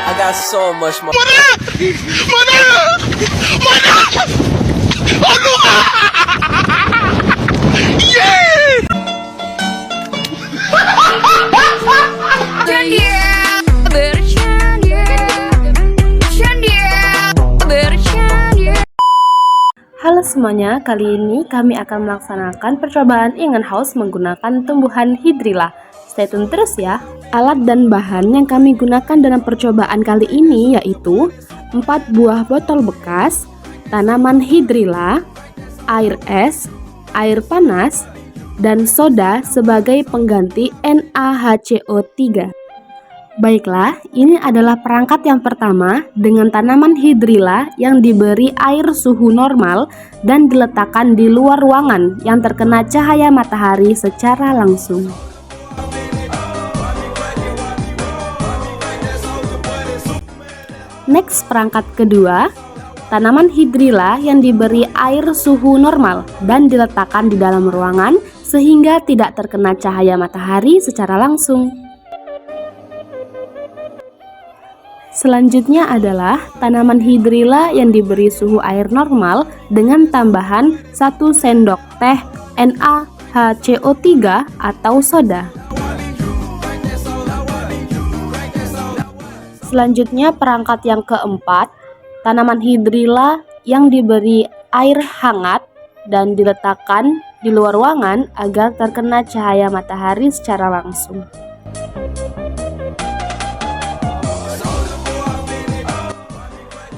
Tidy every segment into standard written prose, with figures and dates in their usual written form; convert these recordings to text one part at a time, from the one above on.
I got so much more. Halo semuanya, kali ini kami akan melaksanakan percobaan Ingen House menggunakan tumbuhan hidrilla. Stay tune terus ya. Alat dan bahan yang kami gunakan dalam percobaan kali ini yaitu 4 buah botol bekas, tanaman hidrilla, air es, air panas, dan soda sebagai pengganti NaHCO3. Baiklah, ini adalah perangkat yang pertama dengan tanaman hidrilla yang diberi air suhu normal dan diletakkan di luar ruangan yang terkena cahaya matahari secara langsung. Next, perangkat kedua, tanaman hidrilla yang diberi air suhu normal dan diletakkan di dalam ruangan sehingga tidak terkena cahaya matahari secara langsung. Selanjutnya adalah tanaman hidrilla yang diberi suhu air normal dengan tambahan 1 sendok teh NaHCO3 atau soda. Selanjutnya perangkat yang keempat, tanaman hidrilla yang diberi air hangat dan diletakkan di luar ruangan agar terkena cahaya matahari secara langsung.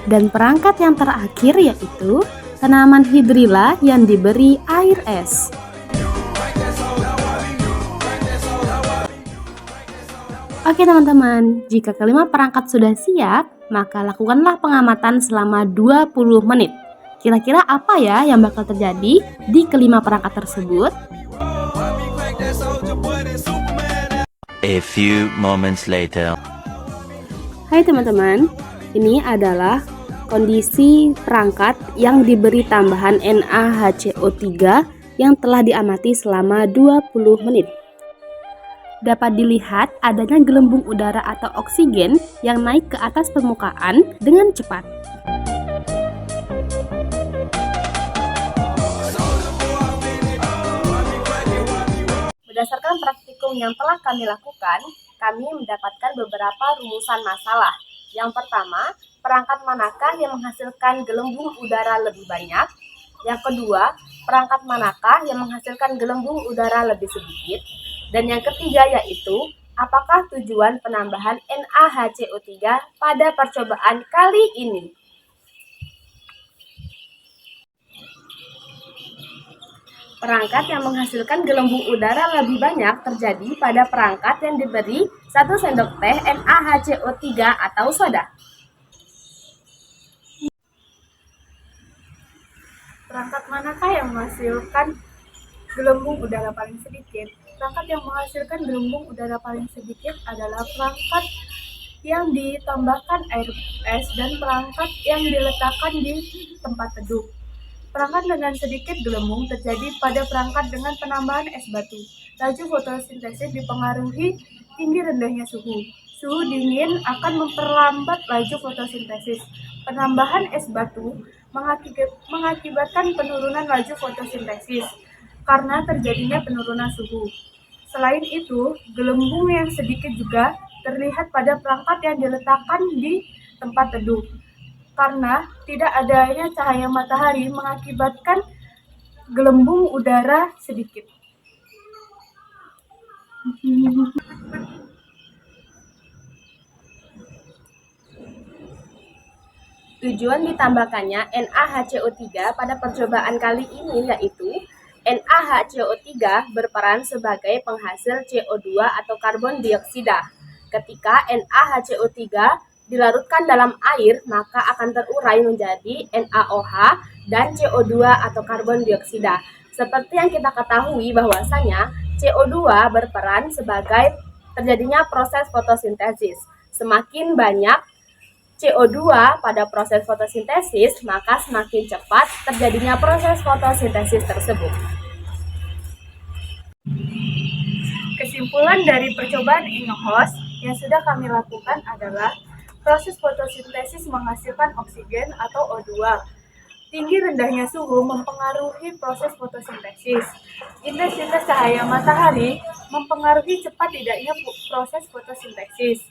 Dan perangkat yang terakhir yaitu tanaman hidrilla yang diberi air es. Oke teman-teman, jika kelima perangkat sudah siap, maka lakukanlah pengamatan selama 20 menit. Kira-kira apa ya yang bakal terjadi di kelima perangkat tersebut? A few moments later. Hai teman-teman, ini adalah kondisi perangkat yang diberi tambahan NaHCO3 yang telah diamati selama 20 menit. Dapat dilihat adanya gelembung udara atau oksigen yang naik ke atas permukaan dengan cepat. Berdasarkan praktikum yang telah kami lakukan, kami mendapatkan beberapa rumusan masalah. Yang pertama, perangkat manakah yang menghasilkan gelembung udara lebih banyak? Yang kedua, perangkat manakah yang menghasilkan gelembung udara lebih sedikit? Dan yang ketiga yaitu, apakah tujuan penambahan NaHCO3 pada percobaan kali ini? Perangkat yang menghasilkan gelembung udara lebih banyak terjadi pada perangkat yang diberi 1 sendok teh NaHCO3 atau soda. Perangkat manakah yang menghasilkan gelembung udara paling sedikit? Perangkat yang menghasilkan gelembung udara paling sedikit adalah perangkat yang ditambahkan air es dan perangkat yang diletakkan di tempat teduh. Perangkat dengan sedikit gelembung terjadi pada perangkat dengan penambahan es batu. Laju fotosintesis dipengaruhi tinggi rendahnya suhu. Suhu dingin akan memperlambat laju fotosintesis. Penambahan es batu mengakibatkan penurunan laju fotosintesis karena terjadinya penurunan suhu. Selain itu, gelembung yang sedikit juga terlihat pada perangkat yang diletakkan di tempat teduh. Karena tidak adanya cahaya matahari mengakibatkan gelembung udara sedikit. Tujuan ditambahkannya NaHCO3 pada percobaan kali ini yaitu NaHCO3 berperan sebagai penghasil CO2 atau karbon dioksida. Ketika NaHCO3 dilarutkan dalam air, maka akan terurai menjadi NaOH dan CO2 atau karbon dioksida. Seperti yang kita ketahui bahwasanya CO2 berperan sebagai terjadinya proses fotosintesis. Semakin banyak CO2 pada proses fotosintesis, maka semakin cepat terjadinya proses fotosintesis tersebut. Kesimpulan dari percobaan Ingen House yang sudah kami lakukan adalah Proses fotosintesis menghasilkan oksigen atau O2. Tinggi rendahnya suhu mempengaruhi proses fotosintesis. Intensitas cahaya matahari mempengaruhi cepat tidaknya proses fotosintesis.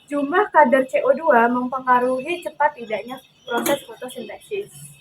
Jumlah kadar CO2 mempengaruhi cepat tidaknya proses fotosintesis.